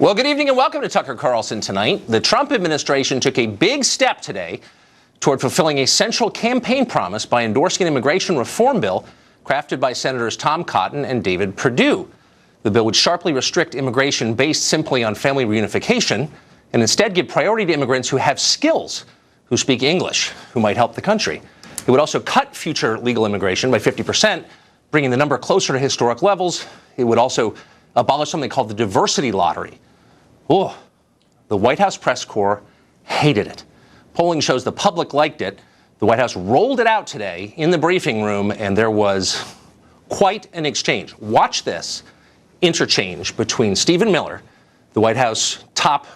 Well, good evening and welcome to Tucker Carlson Tonight. The Trump administration took a big step today toward fulfilling a central campaign promise by endorsing an immigration reform bill crafted by Senators Tom Cotton and David Perdue. The bill would sharply restrict immigration based simply on family reunification and instead give priority to immigrants who have skills, who speak English, who might help the country. It would also cut future legal immigration by 50%, bringing the number closer to historic levels. It would also abolish something called the diversity lottery. Oh, the White House press corps hated it. Polling shows the public liked it. The White House rolled it out today in the briefing room, and there was quite an exchange. Watch this interchange between Stephen Miller, the White House top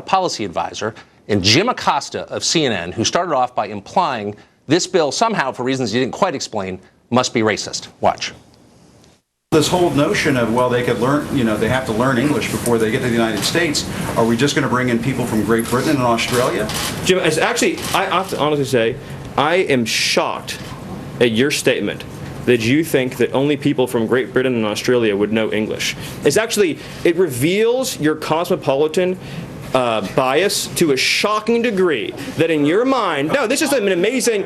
policy advisor, and Jim Acosta of CNN, who started off by implying this bill somehow, for reasons he didn't quite explain, must be racist. Watch. This whole notion of, well, they could learn, they have to learn English before they get to the United States. Are we just going to bring in people from Great Britain and Australia? Jim, actually, I have to honestly say, I am shocked at your statement that you think that only people from Great Britain and Australia would know English. It reveals your cosmopolitan bias to a shocking degree that in your mind, no, this is an amazing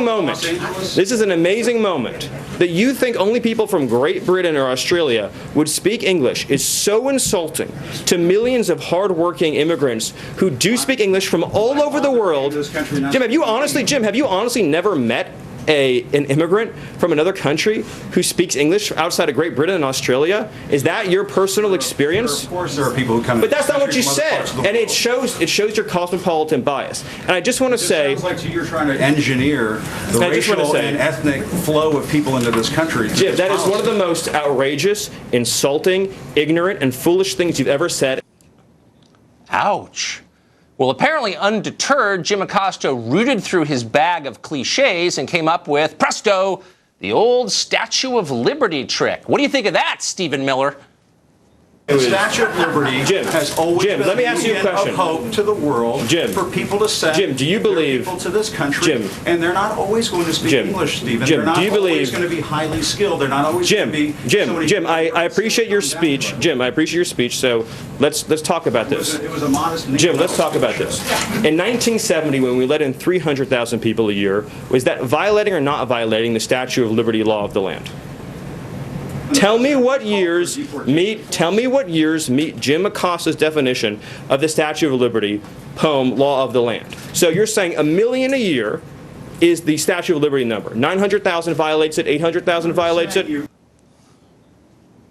moment. This is an amazing moment that you think only people from Great Britain or Australia would speak English is so insulting to millions of hardworking immigrants who do speak English from all over the world. Jim, have you honestly never met an immigrant from another country who speaks English outside of Great Britain and Australia? Is that your personal experience? Of course, there are people who come. But that's not what you said, and it shows your cosmopolitan bias. And I just want to say, it sounds like you're trying to engineer the racial and ethnic flow of people into this country. Jim, that is one of the most outrageous, insulting, ignorant, and foolish things you've ever said. Ouch. Well, apparently undeterred, Jim Acosta rooted through his bag of cliches and came up with, presto, the old Statue of Liberty trick. What do you think of that, Stephen Miller? The Statue of Liberty has always been let me ask you a question. Of hope to the world for people to send do you believe, people to this country, and they're not always going to speak English, Stephen. They're not always going to be highly skilled. They're not always going to be... Jim, I appreciate your speech. Jim, I appreciate your speech, so let's talk about this. It was a modest... Jim, let's talk about this. In 1970, when we let in 300,000 people a year, was that violating or not violating the Statue of Liberty law of the land? Tell me what years meet Jim Acosta's definition of the Statue of Liberty poem, Law of the Land. So you're saying 1 million a year is the Statue of Liberty number. 900,000 violates it, 800,000 violates it.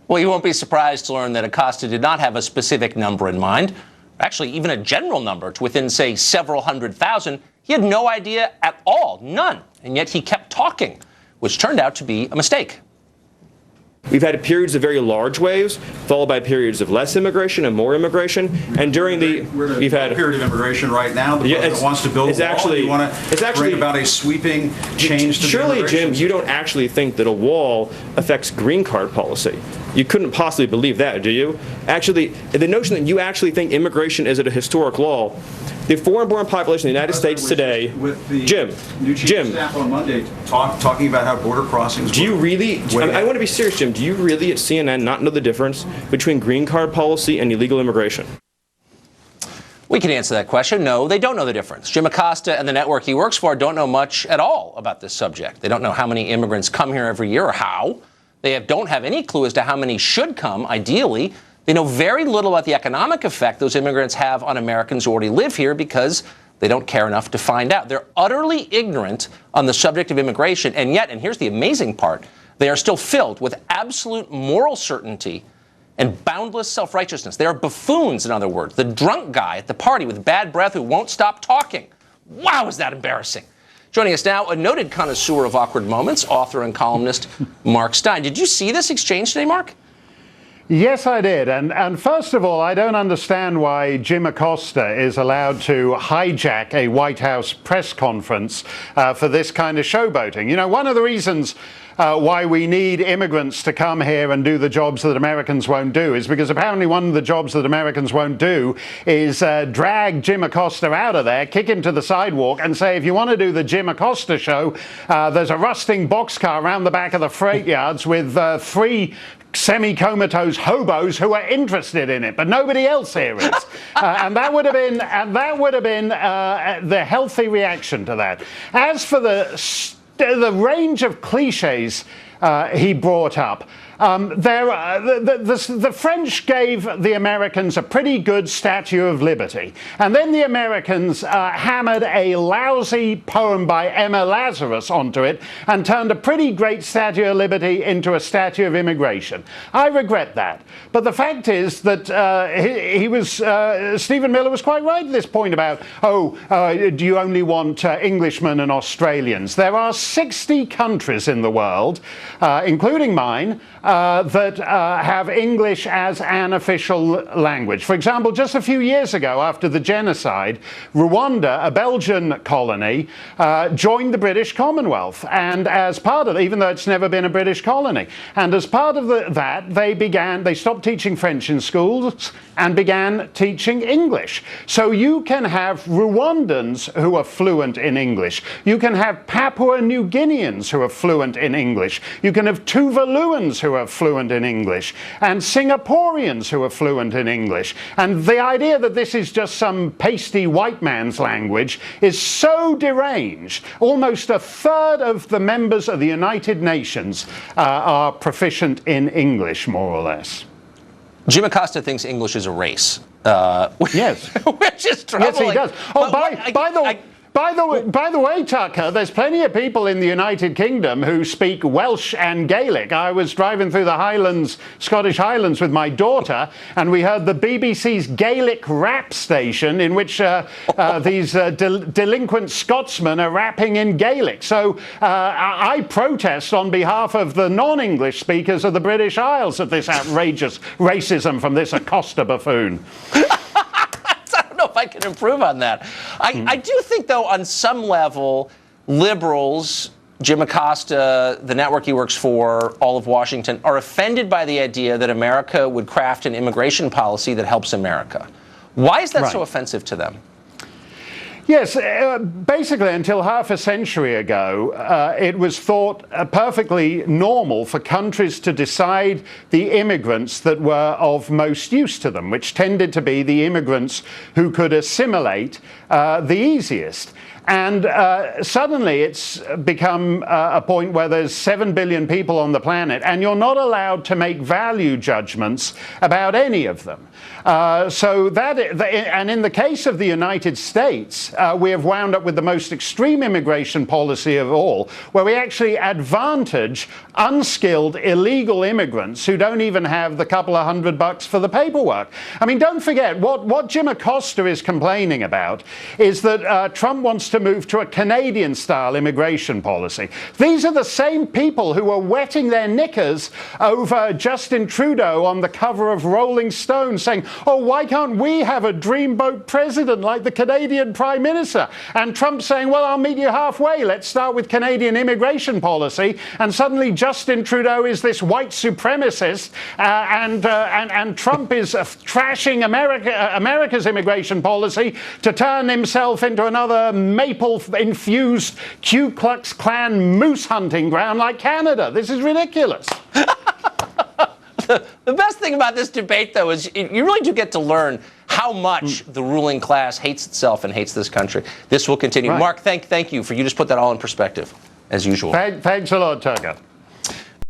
Well, you won't be surprised to learn that Acosta did not have a specific number in mind, actually even a general number to within, say, several hundred thousand. He had no idea at all, none, and yet he kept talking, which turned out to be a mistake. We've had periods of very large waves, followed by periods of less immigration and more immigration. And during we've had a period of immigration right now. The president wants to build a wall. You want to bring about a sweeping change to surely, Jim, you don't actually think that a wall affects green card policy. You couldn't possibly believe that, do you? Actually, the notion that you actually think immigration is at a historic law. The foreign-born population in the United States today, with the Jim, new chief of staff on Monday, talking about how border crossings. Do you really? I want to be serious, Jim. Do you really at CNN not know the difference between green card policy and illegal immigration? We can answer that question. No, they don't know the difference. Jim Acosta and the network he works for don't know much at all about this subject. They don't know how many immigrants come here every year or how. They don't have any clue as to how many should come, ideally. They know very little about the economic effect those immigrants have on Americans who already live here because they don't care enough to find out. They're utterly ignorant on the subject of immigration, and yet, and here's the amazing part, they are still filled with absolute moral certainty and boundless self-righteousness. They are buffoons, in other words, the drunk guy at the party with bad breath who won't stop talking. Wow, is that embarrassing. Joining us now, a noted connoisseur of awkward moments, author and columnist Mark Steyn. Did you see this exchange today, Mark? Yes, I did. And first of all, I don't understand why Jim Acosta is allowed to hijack a White House press conference for this kind of showboating. You know, one of the reasons why we need immigrants to come here and do the jobs that Americans won't do is because apparently one of the jobs that Americans won't do is drag Jim Acosta out of there, kick him to the sidewalk and say, if you want to do the Jim Acosta show, there's a rusting boxcar around the back of the freight yards with 3 semi-comatose hobos who are interested in it, but nobody else here is. And that would have been the healthy reaction to that. As for the range of cliches he brought up, the French gave the Americans a pretty good Statue of Liberty, and then the Americans hammered a lousy poem by Emma Lazarus onto it and turned a pretty great Statue of Liberty into a statue of immigration. I regret that, but the fact is that Stephen Miller was quite right at this point about, do you only want Englishmen and Australians? There are 60 countries in the world, including mine, that have English as an official language. For example, just a few years ago, after the genocide, Rwanda, a Belgian colony, joined the British Commonwealth. And as part of it, even though it's never been a British colony, and as part of that, they stopped teaching French in schools and began teaching English. So you can have Rwandans who are fluent in English. You can have Papua New Guineans who are fluent in English. You can have Tuvaluans who are fluent in English, and Singaporeans who are fluent in English. And the idea that this is just some pasty white man's language is so deranged. Almost a third of the members of the United Nations are proficient in English, more or less. Jim Acosta thinks English is a race. Yes. Which is troubling. Yes, he does. Oh, by the way, Tucker, there's plenty of people in the United Kingdom who speak Welsh and Gaelic. I was driving through the Highlands, Scottish Highlands, with my daughter, and we heard the BBC's Gaelic rap station in which these delinquent Scotsmen are rapping in Gaelic. So I protest on behalf of the non-English speakers of the British Isles at this outrageous racism from this Acosta buffoon. If I can improve on that. I do think, though, on some level, liberals, Jim Acosta, the network he works for, all of Washington, are offended by the idea that America would craft an immigration policy that helps America. Why is that so offensive to them? Yes, basically until half a century ago, it was thought perfectly normal for countries to decide the immigrants that were of most use to them, which tended to be the immigrants who could assimilate the easiest. And suddenly it's become a point where there's 7 billion people on the planet, and you're not allowed to make value judgments about any of them. And in the case of the United States, we have wound up with the most extreme immigration policy of all, where we actually advantage unskilled illegal immigrants who don't even have the couple of $100 for the paperwork. I mean, don't forget, what Jim Acosta is complaining about is that Trump wants to move to a Canadian-style immigration policy. These are the same people who are wetting their knickers over Justin Trudeau on the cover of Rolling Stone saying, oh, why can't we have a dreamboat president like the Canadian Prime Minister? And Trump saying, well, I'll meet you halfway. Let's start with Canadian immigration policy. And suddenly Justin Trudeau is this white supremacist, and Trump is trashing America's immigration policy to turn himself into another maple-infused Ku Klux Klan moose hunting ground like Canada. This is ridiculous. The best thing about this debate, though, is you really do get to learn how much the ruling class hates itself and hates this country. This will continue. Right. Mark, thank you for you just put that all in perspective, as usual. Thanks a lot, Tucker.